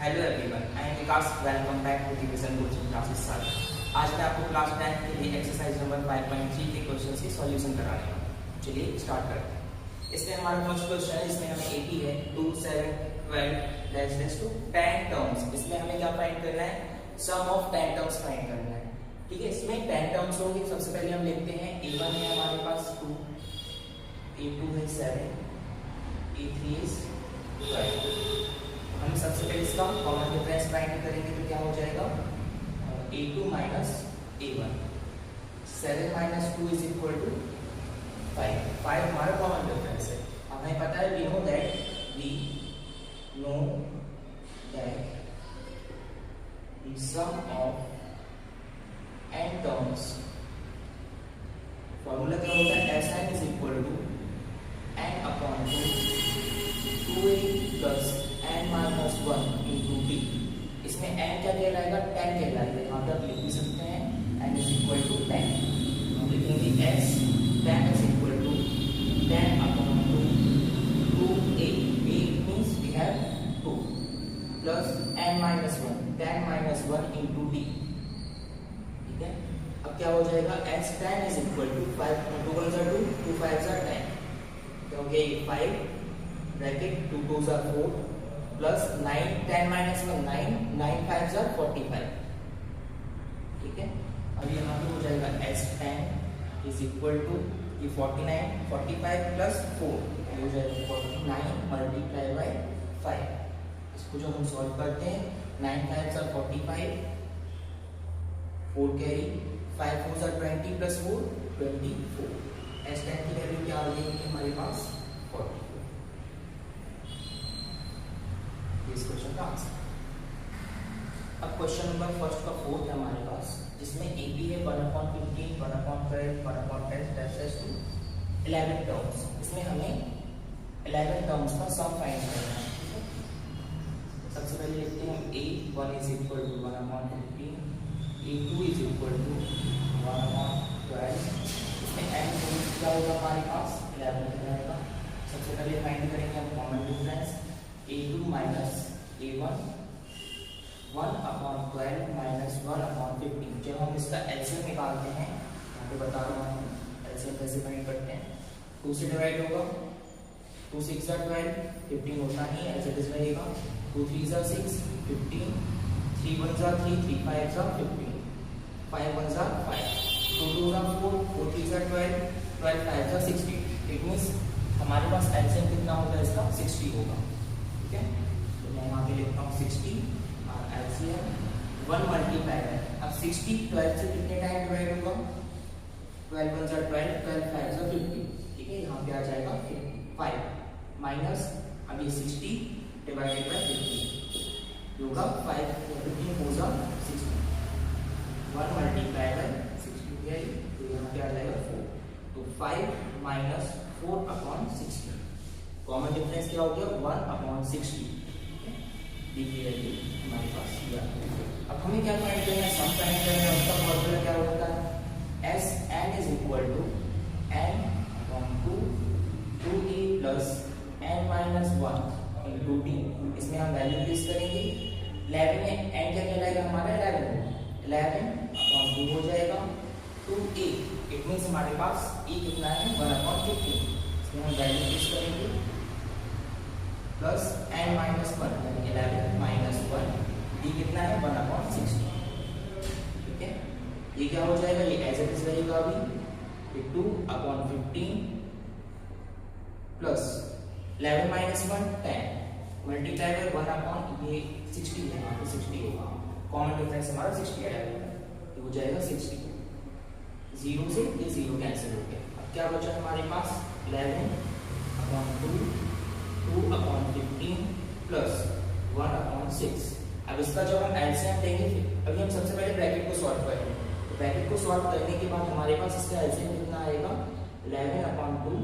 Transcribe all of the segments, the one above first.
Hello everyone, I am Vikas. Welcome back to division coaching classes sir. आज मैं आपको class 10 के लिए एक्सरसाइज नंबर 5.3 के क्वेश्चंस की सॉल्यूशन कराने वाला हूं। चलिए स्टार्ट करते हैं। इसमें हमारा फर्स्ट क्वेश्चन है, इसमें हमें 80 है 2 7 12 लेस देन टू 10 टर्म्स। इसमें हमें क्या फाइंड करना है? सम ऑफ 10 टर्म्स फाइंड करना है। ठीक है, इसमें 10 टर्म्स होंगे। सबसे पहले हम लिखते हैं a1 है हमारे पास 2, a2 है 7, a3 is 12। हम सबसे पहले इसका कॉमन डिफरेंस फाइंड करेंगे तो क्या हो जाएगा? a2 minus a1, 7 minus 2 is equal to 5। 5 हमारा कॉमन डिफरेंस है। हमें पता है we know that the sum of n terms, formula क्या होता है? Sn is equal to n upon 2a plus n minus 1 into d। इसमें n क्या कहलाएगा? 10 कहलाएगा। यहाँ पे आप लिख भी सकते हैं n इज इक्वल टू 10। हम लिखेंगे s 10 is equal to 10 upon 2a। a means we have 2 plus n minus 1, 10 minus 1 into d। ठीक है, अब क्या हो जाएगा? s 10 इज इक्वल टू 5, 2 1 जा 2, 2 5 जा 10, तो हो गया 5 ब्रैकेट 2 2 जा 4 प्लस 9, 10 माइनस 1 9, 9 5 जा 45। ठीक है, अब यहाँ पे हो जाएगा s 10 इज इक्वल टू ये 49, 45 प्लस 4 हो जाएगा 49 मल्टीप्लाई बाय 5। इसको जो हम सॉल्व करते हैं 9 5 जा 45, 4 कैरी, 5 4 जा 20 प्लस 4 24। s 10 की वैल्यू क्या आ गई हमारे पास? 44। इस क्वेश्चन का आंसर। अब क्वेश्चन नंबर फर्स्ट का 4 है हमारे पास, जिसमें AP है 1/15, 1/12, 1/10 टू 11 टर्म्स। इसमें हमें 11 टर्म्स का सम फाइंड करना है। ठीक है, सबसे पहले लिखते हैं हम A1 is equal to 1/15, A2 is equal to 1/12। इसमें n क्या होगा हमारे पास? 11 रहेगा। सबसे पहले फाइंड करेंगे हम common difference a2 minus a1, 1/12 minus 1/15। जब हम इसका एलसीएम निकालते हैं, यहाँ पे बता रहा हूँ एलसीएम कैसे फाइंड करते हैं। 2 से डिवाइड होगा, 2 6 जा 12, 15 होता नहीं है, एज इट इज रहेगा। 2 3 जा 6, 15, 3 1 जा 3, 3 5 जा 15, 5 1 जा 5, 2 2 जा 4, 4 3 जा 12, 12 5 जा 16। इट मींस हमारे पास एलसीएम कितना होगा? इसका 60 होगा। ठीक है, तो मैं यहाँ पे लिखता हूँ 60 और एलसीएम 1 मल्टीप्लाई है। अब 60 12 से कितने टाइम डिवाइड होगा? 12 1 जा 12, 12 5 जा 15। ठीक है, यहाँ पे आ जाएगा 5 माइनस अब ये 60 डिवाइडेड बाय 15 होगा 5, 15 4 जा 60, 1 मल्टीप्लाई बाय 60 है, तो यहाँ पे आ जाएगा 4। तो 5 माइनस 4/60। कॉमन डिफरेंस क्या हो गया? 1/60। डी की वैल्यू हमारे पास ये आ गई। अब हमें क्या फाइंड करना है? सम फाइंड करना है। उसका फॉर्मूला क्या होता है? Sn is equal to n upon 2a plus n minus 1 into d। इसमें हम वैल्यू प्लेस करेंगे। 11 है, n क्या कहलाएगा हमारा? 11 अपॉन 2 हो जाएगा 2a। इट मीन्स हमारे पास e कितना है? 1/15। इसमें हम वैल्यू प्लेस करेंगे प्लस n माइनस 1 यानी 11 माइनस 1, d कितना है? 1/60। ठीक है, ये क्या हो जाएगा? ये एज इट इज रहेगा अभी। 2/15 प्लस 11 माइनस 1 10 मल्टीप्लाई बाय 1/60 है, यहाँ पे 60 होगा। कॉमन डिफरेंस हमारा 60 आएगा, तो हो जाएगा 60। 0 से ये 0 कैंसिल हो गया। अब क्या बचा हमारे पास? 11/2 2/15 प्लस 1/6। अब इसका जब हम एलसीएम लेंगे, अभी हम सबसे पहले ब्रैकेट को सॉल्व करेंगे। तो ब्रैकेट को सॉल्व करने के बाद हमारे पास इसका एलसीएम कितना आएगा? 11/2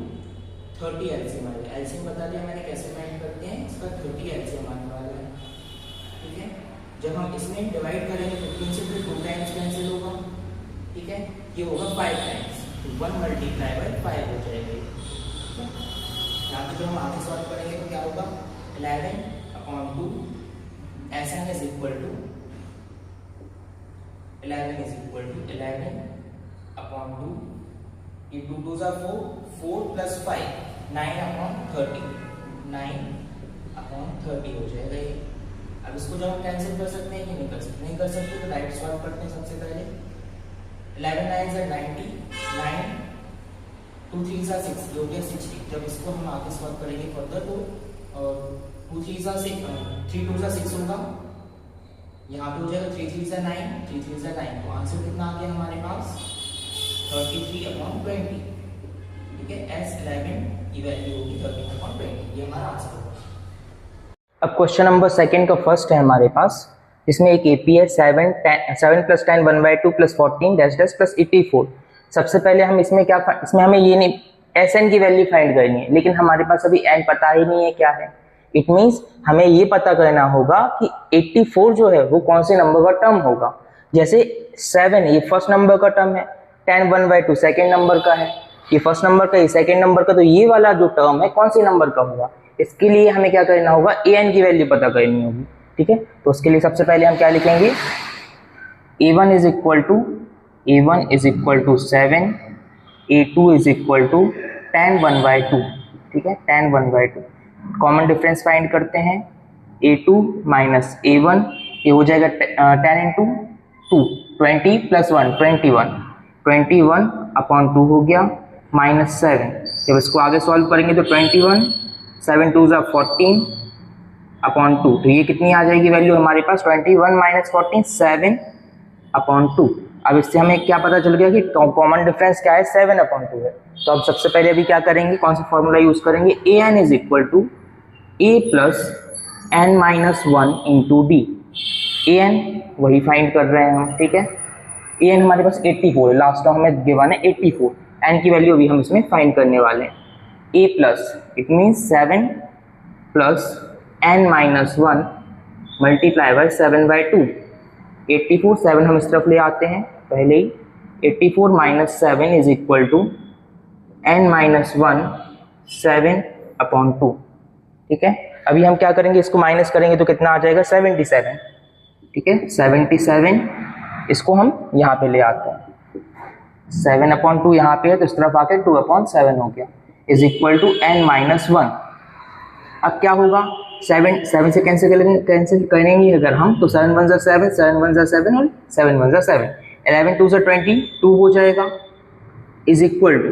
30 एलसीएम आएगा। एलसीएम बता दिया मैंने कैसे फाइंड करते हैं। इसका 30 एलसीएम आने वाला है। ठीक है, जब हम इसमें डिवाइड करेंगे 15 से फिर 2 टाइम्स कैंसिल होगा। ठीक है, ये होगा 5 टाइम्स, तो 1 मल्टीप्लाई बाय 5 हो जाएगा। यहाँ पे जो हम आगे सॉल्व करेंगे तो क्या होगा? 11/2 Sn is equal to 11 is equal to 11 upon 2, ये 2 2s are 4, 4 plus 5 9 upon 30, 9 upon 30 हो जाएगा ये। अब इसको जब हम कैंसिल कर सकते हैं कि नहीं कर सकते, नहीं कर सकते तो डायरेक्ट सॉल्व करते हैं। सबसे पहले 11 9 is 90, 9 2 3 are 6 जो कि 60। जब इसको हम आगे सॉल्व करेंगे फर्दर तो 2 3 are 6 3 2 are 6 होगा, यहाँ पे हो जाएगा 3 3 are 9 3 3 are 9। तो आंसर कितना आ गया हमारे पास 33 upon 20। ठीक है, S11 की वैल्यू होगी 13 upon 20, ये हमारा आंसर होगा। अब क्वेश्चन नंबर सेकंड का फर्स्ट है हमारे पास, जिसमें एक एपी है 7 + 10 1/2 + 14 डैश डैश + 84। सबसे पहले हम इसमें इसमें हमें ये नहीं Sn की वैल्यू फाइंड करनी है, लेकिन हमारे पास अभी n पता ही नहीं है क्या है। इट मीन्स हमें ये पता करना होगा कि 84 जो है वो कौन से नंबर का टर्म होगा। जैसे 7 ये फर्स्ट नंबर का टर्म है, 10 1/2 सेकेंड नंबर का है, ये फर्स्ट नंबर का, ये सेकेंड नंबर का, तो ये वाला जो टर्म है कौन से नंबर का होगा। इसके लिए हमें क्या करना होगा, an की वैल्यू पता करनी होगी। ठीक है, तो उसके लिए सबसे पहले हम क्या लिखेंगे, a1 is equal to 7, a2 is equal to 10 1/2। ठीक है, 10 1/2 कॉमन डिफरेंस फाइंड करते हैं, a2 माइनस a1 ये हो जाएगा 10 × 2 20 + 1 21 अपॉन 2 हो गया माइनस 7। जब इसको आगे सॉल्व करेंगे तो 21 7 2s are 14 अपॉन 2, तो ये कितनी आ जाएगी वैल्यू हमारे पास 21 माइनस 14 7 अपॉन 2। अब इससे हमें क्या पता चल गया कि कॉमन डिफरेंस क्या है 7 अपॉन 2 है। तो अब सबसे पहले अभी क्या करेंगे, कौन सा फॉर्मूला यूज करेंगे, an is equal to a plus n minus 1 into d। an वही फाइंड कर रहे हैं हम। ठीक है, an हमारे पास 84 है, लास्ट टर्म हमें गिवन है 84, n की वैल्यू अभी हम इसमें फाइंड करने वाले हैं। a plus it means 7 plus n minus 1 multiply by 7/2। 84 7 हम इस तरफ ले आते हैं पहले ही, 84 minus 7 is equal to n minus 1 7 upon 2। ठीक है, अभी हम क्या करेंगे, इसको माइनस करेंगे तो कितना आ जाएगा 77। ठीक है, 77 इसको हम यहाँ पे ले आते हैं, 7 अपॉन 2 यहाँ पे है तो इस तरफ आके 2 अपॉन 7 हो गया, is equal to n minus 1। अब क्या होगा, 7 से कैंसिल करेंगे अगर हम तो 7 1 7 7 1 7 और 7 1 7 11 2 20 2 हो जाएगा, is equal to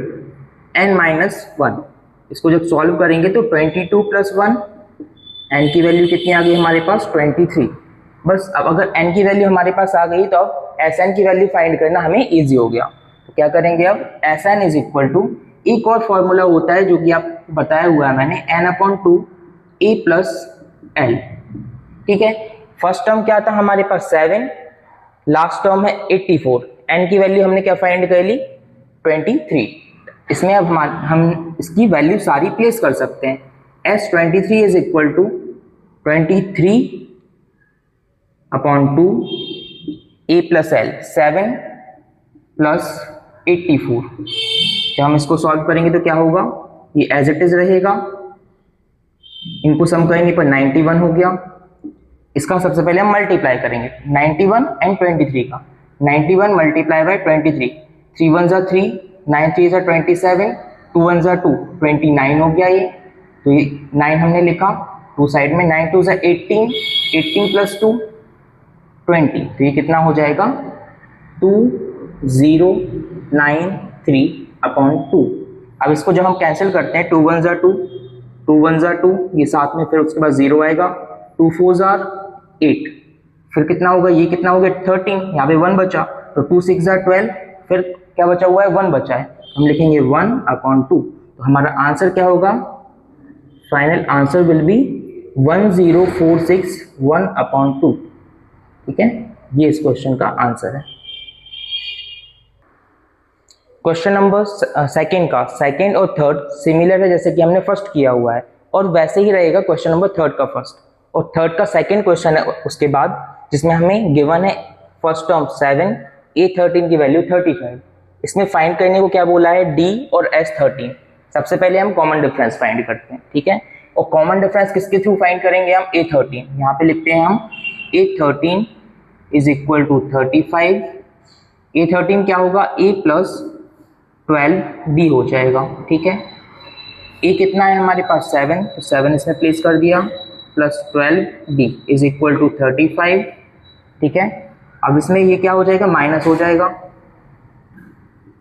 n minus 1। इसको जब सॉल्व करेंगे तो 22 + 1 n की वैल्यू कितनी आ गई हमारे पास 23। बस अब अगर n की वैल्यू हमारे पास आ गई तो अब Sn की वैल्यू फाइंड करना हमें ईजी हो गया। तो क्या करेंगे अब, Sn इज इक्वल टू, एक और फॉर्मूला होता है जो कि आपको बताया हुआ है मैंने, n/2 a + l। ठीक है, फर्स्ट टर्म क्या था हमारे पास 7, लास्ट टर्म है 84, n की वैल्यू हमने क्या फाइंड कर ली 23। इसमें अब हम इसकी वैल्यू सारी प्लेस कर सकते हैं। S23 is equal to 23 upon 2 a + l 7 + 84। जब हम इसको सॉल्व करेंगे तो क्या होगा, ये एज इट इज रहेगा, इनको सम करेंगे पर 91 हो गया। इसका सबसे पहले हम मल्टीप्लाई करेंगे 91 एंड 23 का, 91 multiply by 23, 3 1 are 3 9 3 are 27 2 1 are 2 29 हो गया ये। तो ये 9 हमने लिखा, 2 साइड में, 9 2 are 18 18 + 2 20, तो ये कितना हो जाएगा 2093 अपॉन 2। अब इसको जब हम कैंसिल करते हैं 2 1 are 2 2 1 are 2, ये साथ में फिर उसके बाद 0 आएगा, 2 4 are 8, फिर कितना होगा, ये कितना हो गया 13, यहाँ पे 1 बचा, तो 2 6 are 12, फिर क्या बचा हुआ है 1 बचा है, हम लिखेंगे 1 अपॉन 2। तो हमारा आंसर क्या होगा, final answer will be 10461 upon 2। ठीक है, ये इस क्वेश्चन का आंसर है। क्वेश्चन नंबर सेकंड का सेकंड और थर्ड सिमिलर है जैसे कि हमने फर्स्ट किया हुआ है, और वैसे ही रहेगा क्वेश्चन नंबर थर्ड का फर्स्ट और थर्ड का सेकंड क्वेश्चन है उसके बाद, जिसमें हमें गिवन है फर्स्ट टर्म 7 A13 की वैल्यू 35। इसमें फाइंड करने को क्या बोला है, D और S13। सबसे पहले हम कॉमन डिफरेंस फाइंड करते हैं। ठीक है, और कॉमन डिफरेंस किसके थ्रू फाइंड करेंगे हम, A13। यहाँ पे लिखते हैं हम A13 is equal to 35। A13 क्या होगा, A प्लस 12B हो जाएगा, ठीक है। A कितना है हमारे पास 7, तो 7 इसमें प्लेस कर दिया, plus 12B is equal to 35, ठीक है। अब इसमें ये क्या हो जाएगा, माइनस हो जाएगा,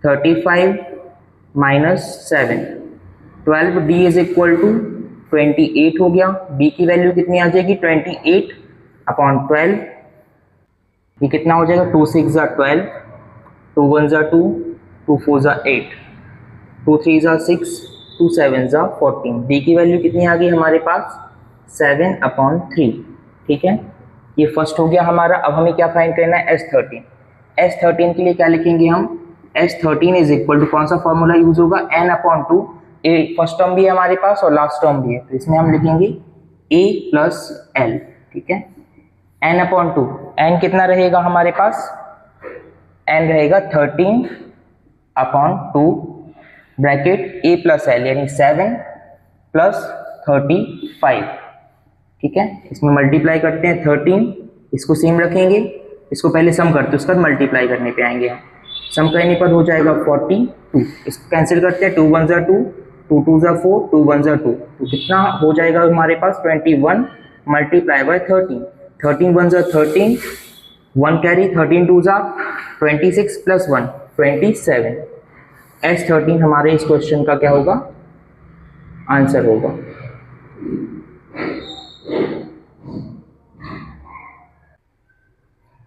35 minus 7, 12D is equal to 28 हो गया। B की वैल्यू कितनी आ जाएगी, 28 अपॉन 12, ये कितना हो जाएगा, 2 6 ज़ा 12, 2 1 ज़ा 2, 2 4 ज़ा 8, 2 3 ज़ा 6, 2 7 ज़ा 14। B की वैल्यू कितनी आ गई हमारे पास, 7 अपॉन 3, ठीक है। ये फर्स्ट हो गया हमारा। अब हमें क्या फाइंड करना है, S13। S13 के लिए क्या लिखेंगे हम, S13 इज इक्वल टू कौन सा फॉर्मूला यूज होगा, n अपॉन 2। ए फर्स्ट टर्म भी है हमारे पास और लास्ट टर्म भी है, तो इसमें हम लिखेंगे a प्लस l, ठीक है। n अपॉन 2, n कितना रहेगा हमारे पास, n रहेगा 13 upon 2 bracket a plus l यानी 7 प्लस 35, ठीक है। इसमें मल्टीप्लाई करते हैं 13, इसको सेम रखेंगे, इसको पहले सम करते हैं, उसके बाद मल्टीप्लाई करने पे आएंगे हम। सम करने पर हो जाएगा 42, इसको कैंसिल करते हैं, 2 1 ज़ा 2, 2 2 ज़ा 4, 2 1 ज़ा 2, तो कितना हो जाएगा हमारे पास 21 मल्टीप्लाई बाय 13, 13 1 ज़ा 13, 1 कैरी, 13 2 ज़ा 26 प्लस 1 27। S13 हमारे इस क्वेश्चन का क्या होगा, आंसर होगा।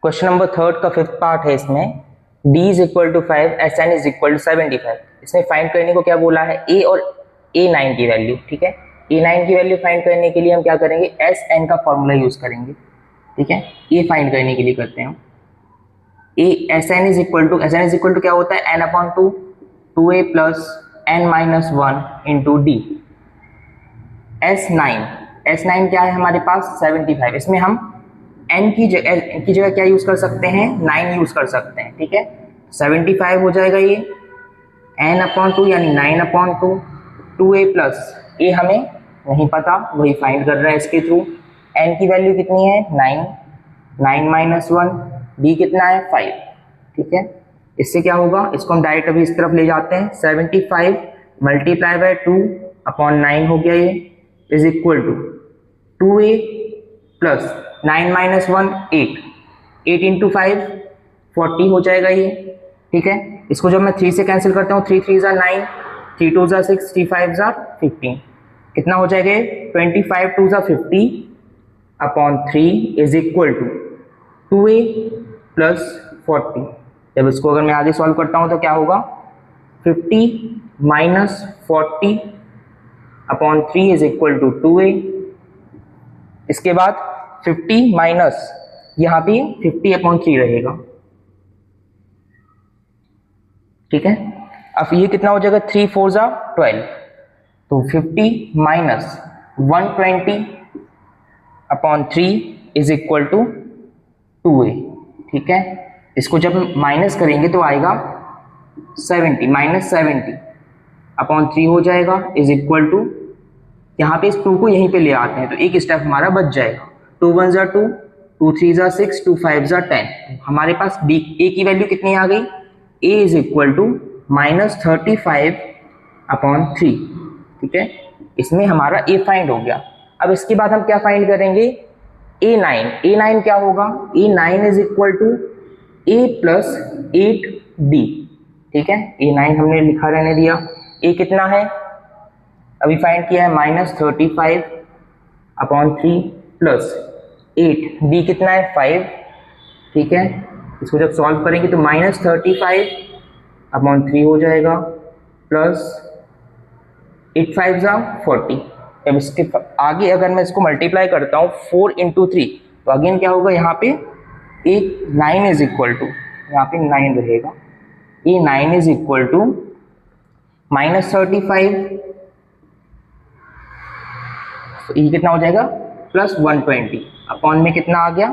क्वेश्चन नंबर 3 का 5th पार्ट है, इसमें d is equal to 5, Sn is equal to 75। इसमें फाइंड करने को क्या बोला है, a और A9 की वैल्यू, ठीक है। A9 की वैल्यू फाइंड करने के लिए हम क्या करेंगे, Sn का फॉर्मूला यूज करेंगे, ठीक है। ये फाइंड करने के लिए करते हैं हम Sn इज इक्वल टू क्या होता है, n upon 2, 2a plus n minus 1 into D. S9 क्या है हमारे पास, 75। इसमें हम n की जगह क्या यूज कर सकते हैं, 9 यूज कर सकते हैं, ठीक है। 75 हो जाएगा ये, n अपॉन 2 यानी 9 अपॉन 2, 2a प्लस a हमें नहीं पता, वही फाइंड कर रहा है इसके थ्रू। n की वैल्यू कितनी है, 9, 9 माइनस 1, d कितना है 5, ठीक है। इससे क्या होगा, इसको हम डायरेक्ट अभी इस तरफ ले जाते हैं, 75 मल्टीप्लाई बाय 2 अपॉन 9 हो गया ये, is equal to 2a plus 9 minus 1 8, 8 इंटू 5 40 हो जाएगा ये, ठीक है। इसको जब मैं 3 से कैंसिल करता हूँ, 3 3 ज़ा 9, 3 2 ज़ा 6, 3 5 ज़ा 15, कितना हो जाएगा, 25 2 ज़ा 50 upon 3 is equal to 2a plus 40। जब इसको अगर मैं आगे सॉल्व करता हूँ तो क्या होगा, 50 minus 40 upon 3 is equal to 2a। इसके बाद 50 माइनस यहाँ पे 50 अपॉन 3 रहेगा, ठीक है। अब ये कितना हो जाएगा, 3 4 ज़ा 12, तो 50 minus 120 upon 3 is equal to 2a, ठीक है। इसको जब माइनस करेंगे तो आएगा 70, माइनस 70 अपॉन 3 हो जाएगा, इज इक्वल टू, यहाँ पे इस 2 को यहीं पे ले आते हैं तो एक स्टेप हमारा बच जाएगा। 2 1 ज़ा 2, 2 3 ज़ा 6, 2 5 ज़ा 10। हमारे पास a की वैल्यू कितनी आ गई, a is equal to minus 35 upon 3, ठीक है। इसमें हमारा a फाइंड हो गया। अब इसके बाद हम क्या फाइंड करेंगे, A9 क्या होगा, A9 is equal to a plus 8d, ठीक है। A9 हमने लिखा रहने दिया, a कितना है, अभी फाइंड किया है, माइनस 35 अपॉन 3 प्लस 8, d कितना है 5, ठीक है। इसको जब सॉल्व करेंगे तो माइनस 35 अपॉन 3 हो जाएगा, प्लस 8 5 ज़ा 40। जब इसके आगे अगर मैं इसको मल्टीप्लाई करता हूँ 4 इंटू 3, तो अगेन क्या होगा, यहाँ पे A9 इज इक्वल टू, यहाँ पे 9 रहेगा, A9 is equal to minus 35, ये कितना हो जाएगा, प्लस 120 अपॉन में कितना आ गया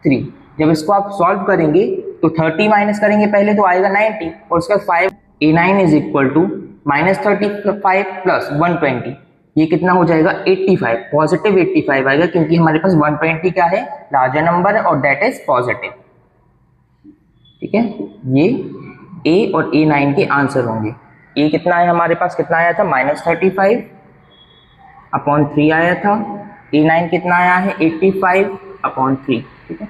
3। जब इसको आप सॉल्व करेंगे तो 30 माइनस करेंगे पहले तो आएगा 90 और उसका 5। A9 is equal to minus 35 plus 120, ये कितना हो जाएगा 85, पॉजिटिव 85 आएगा, क्योंकि हमारे पास 120 क्या है, लार्जर नंबर है और दैट इज पॉजिटिव। ठीक है, ये ए और A9 के आंसर होंगे। ए कितना है हमारे पास, कितना आया था -35 अपॉन 3 आया था। A9 कितना आया है 85 अपॉन 3। ठीक है,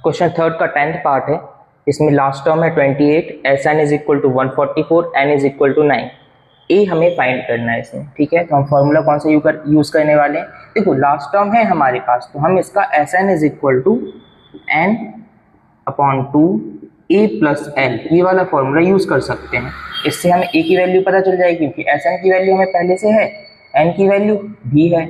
क्वेश्चन थर्ड का 10th पार्ट है। इसमें लास्ट टर्म है 28, Sn is equal to 144, n is equal to 9। ए हमें फाइंड करना है इसमें। ठीक है, तो हम फॉर्मूला कौन सा यूज करने वाले हैं, देखो लास्ट टर्म है हमारे पास, तो हम इसका Sn is equal to n upon 2 a plus l, ये वाला फॉर्मूला यूज कर सकते हैं। इससे हमें a की वैल्यू पता चल जाएगी, क्योंकि Sn की वैल्यू हमें पहले से है, n की वैल्यू भी है,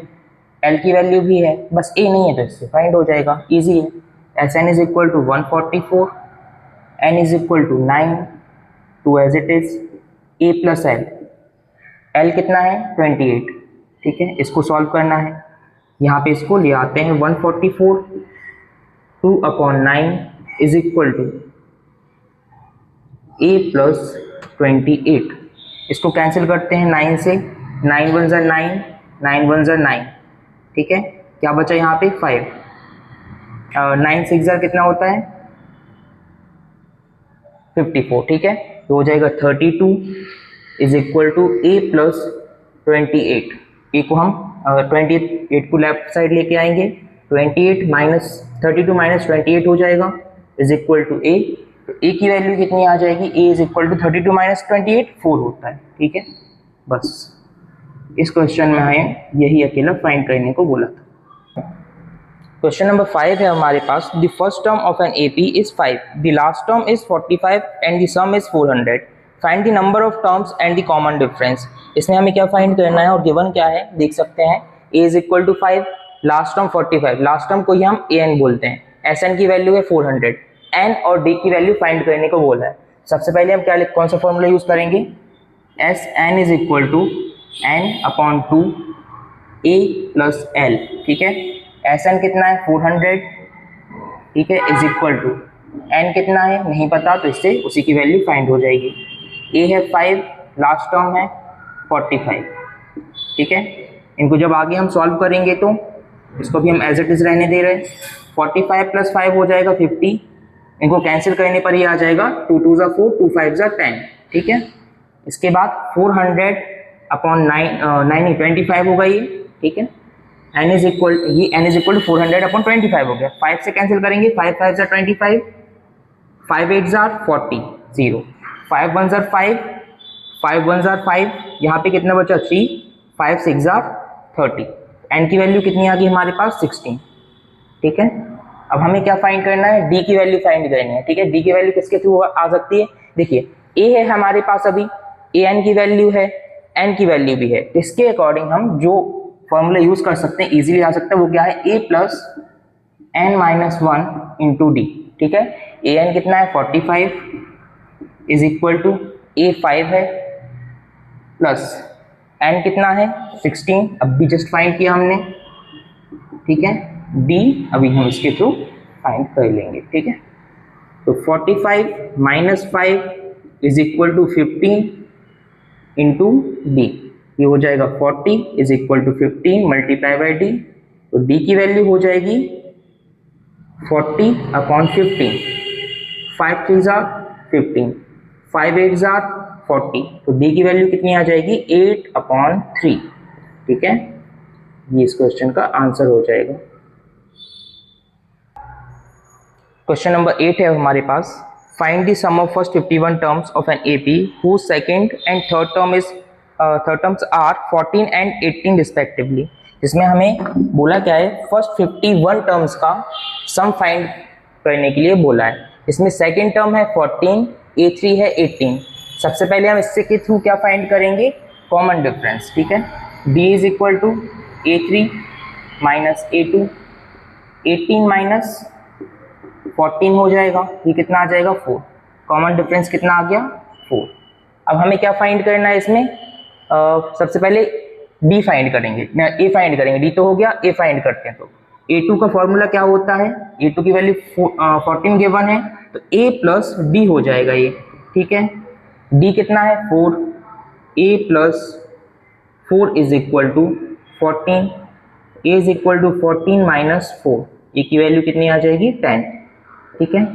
l की वैल्यू भी है, बस a नहीं है तो इससे फाइंड हो जाएगा, इजी है। Sn is equal to 144, n is equal to 9, 2 as it is, a plus l, l कितना है 28। ठीक है, इसको सॉल्व करना है, यहाँ पे इसको ले आते हैं 144, 2 upon 9 is equal to a plus 28। इसको कैंसिल करते हैं 9 से, 9 1 ज़ा 9, 9 1 ज़ा 9। ठीक है, क्या बचा यहाँ पे 5, 9 6 ज़ा कितना होता है 54। ठीक है, तो हो जाएगा 32 is equal to a plus 28। A को हम 28 को लेफ्ट साइड लेके आएंगे, 28 माइनस 32 माइनस 28 हो जाएगा इज इक्वल टू a। तो a की वैल्यू कितनी आ जाएगी, a is equal to 32 minus 28 4 होता है। ठीक है, बस इस क्वेश्चन में हमें यही अकेला फाइंड करने को बोला था। क्वेश्चन नंबर 5 है हमारे पास, the first term of an AP is 5, the last term is 45 and the sum is 400, find the number of terms and the common difference. इसमें हमें क्या फाइंड करना है और गिवन क्या है देख सकते हैं, a is equal to 5, last term 45, last term को ही हम an बोलते हैं, Sn की वैल्यू है 400, n और d की वैल्यू फाइंड करने को बोला है। सबसे पहले हम क्या कौन सा फॉर्मूला यूज करेंगे, Sn is equal to n upon 2 a plus l। ठीक है, Sn कितना है 400, ठीक है, इज इक्वल टू n कितना है नहीं पता, तो इससे उसी की वैल्यू फाइंड हो जाएगी। a है 5, लास्ट टर्म है 45। ठीक है, इनको जब आगे हम सॉल्व करेंगे तो इसको भी हम एज इट इज रहने दे रहे हैं, 45 प्लस 5 हो जाएगा 50, इनको कैंसिल करने पर ये आ जाएगा 2 2 ज़ा 4, 2 5 ज़ा 10। ठीक है, इसके बाद 400 अपॉन 9 25 होगा ये। ठीक है, n इज इक्वल, ये n is equal to 400 upon 25 हो गया, 5 से कैंसिल करेंगे, 5 5 ज़ा 25, 5 8 ज़ा 40, 0, 5 1 ज़ा 5, 5 1 ज़ा 5, यहाँ पे कितना बचा 3, 5 6 ज़ा 30, n की वैल्यू कितनी आ गई हमारे पास 16। ठीक है, अब हमें क्या फाइंड करना है, d की वैल्यू फाइंड करनी है। ठीक है, d की वैल्यू किसके थ्रू आ सकती है, देखिए a है हमारे पास, अभी an की वैल्यू है, n की वैल्यू भी है, इसके अकॉर्डिंग हम जो फॉर्मूला यूज कर सकते हैं, इजीली आ सकता है, वो क्या है a plus n minus 1 into D. ठीक है, an कितना है 45 इज इक्वल टू a 5 है प्लस n कितना है 16, अब भी जस्ट फाइंड किया हमने। ठीक है, d अभी हम इसके थ्रू फाइंड कर लेंगे। ठीक है, तो 45 माइनस 5 is equal to 15 into D, ये हो जाएगा 40 is equal to 15 multiply by D, तो d की वैल्यू हो जाएगी 40 अपॉन 15, 5 3 ज़ा 15, 5 8 ज़ा 40, तो d की वैल्यू कितनी आ जाएगी 8 अपॉन 3। ठीक है, ये इस क्वेश्चन का आंसर हो जाएगा। क्वेश्चन नंबर 8 है हमारे पास, find the sum of first 51 terms of an AP whose second and third terms are 14 and 18 respectively। इसमें हमें बोला क्या है, फर्स्ट 51 टर्म्स का सम फाइंड करने के लिए बोला है। इसमें सेकेंड टर्म है 14, A3 है 18। सबसे पहले हम इससे के थ्रू क्या फाइंड करेंगे, कॉमन डिफरेंस। ठीक है, D is equal to A3 minus A2, 18 minus 14 हो जाएगा, ये कितना आ जाएगा 4, कॉमन डिफरेंस कितना आ गया 4। अब हमें क्या फाइंड करना है इसमें, सबसे पहले b फाइंड करेंगे, a फाइंड करेंगे, d तो हो गया, a फाइंड करते हैं। तो a2 का फॉर्मूला क्या होता है, a2 की वैल्यू 14 गिवन है, तो a प्लस d हो जाएगा ये। ठीक है, d कितना है 4, a plus 4 is equal to 14, a is equal to 14 minus 4, A की वैल्यू कितनी आ जाएगी 10। ठीक है,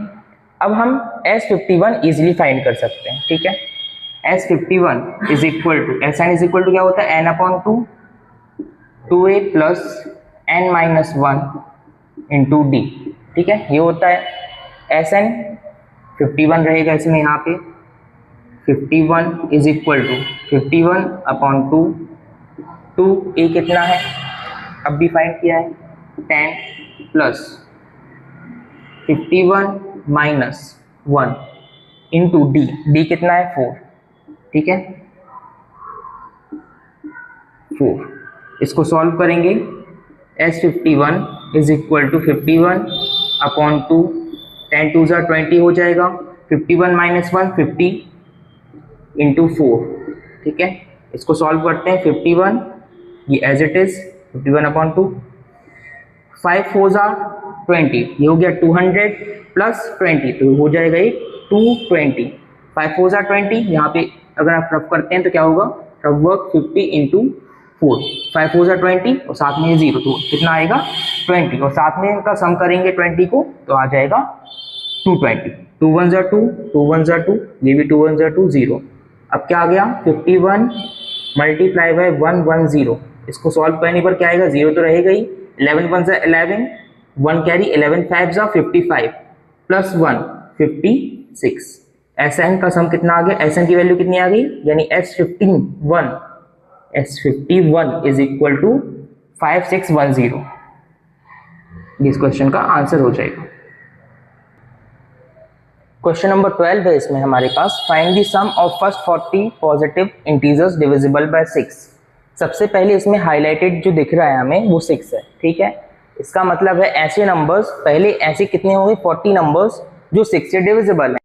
अब हम S51 इजीली फाइंड कर सकते हैं। ठीक है, S51 is equal to Sn is equal to क्या होता है, n upon 2 2a plus n minus 1 into D. ठीक है, ये होता है Sn 51 रहेगा इसमें यहाँ पे 51 is equal to 51 upon 2 2a कितना है, अब भी फाइंड किया है 10 plus 51 minus 1 into D, D कितना है 4। ठीक है, 4, इसको सॉल्व करेंगे S51 is equal to 51 upon 2 10 2 ज़ा 20 हो जाएगा, 51 माइनस 1 50 इंटू 4। ठीक है, इसको सॉल्व करते हैं 51 ये एज इट इज 51 अपॉन 2 5 4 ज़ा 20, ये हो गया 200 प्लस 20 तो हो जाएगा ये 220। 5 4 ज़ा 20, यहाँ पे अगर आप रफ करते हैं तो क्या होगा, रफ वर्क 50 इंटू 4, 5 4 ज़ा 20 और साथ में 0 तो कितना आएगा 20, और साथ में इनका सम करेंगे 20 को तो आ जाएगा 220। 2 1 ज़ा 2 2 1 ज़ा 2, ये भी 2 1 ज़ा 2 0। अब क्या आ गया 51 मल्टीप्लाई बाय 110, इसको सॉल्व करने पर क्या आएगा, 0 तो रहेगा ही, 11 1 ज़ा 11 1 कैरी 11 5 ज़ा 55 प्लस 1 56। Sn का सम कितना आ गया, Sn की वैल्यू कितनी आ गई, यानी S51 इज इक्वल टू 5610। इस क्वेश्चन का आंसर हो जाएगा। क्वेश्चन नंबर 12 है इसमें हमारे पास, find the sum of first 40 positive integers divisible by 6। सबसे पहले इसमें हाईलाइटेड जो दिख रहा है हमें वो 6 है। ठीक है, इसका मतलब है ऐसे नंबर्स पहले ऐसे कितने होंगे 40 नंबर्स जो 6 से डिविजिबल है।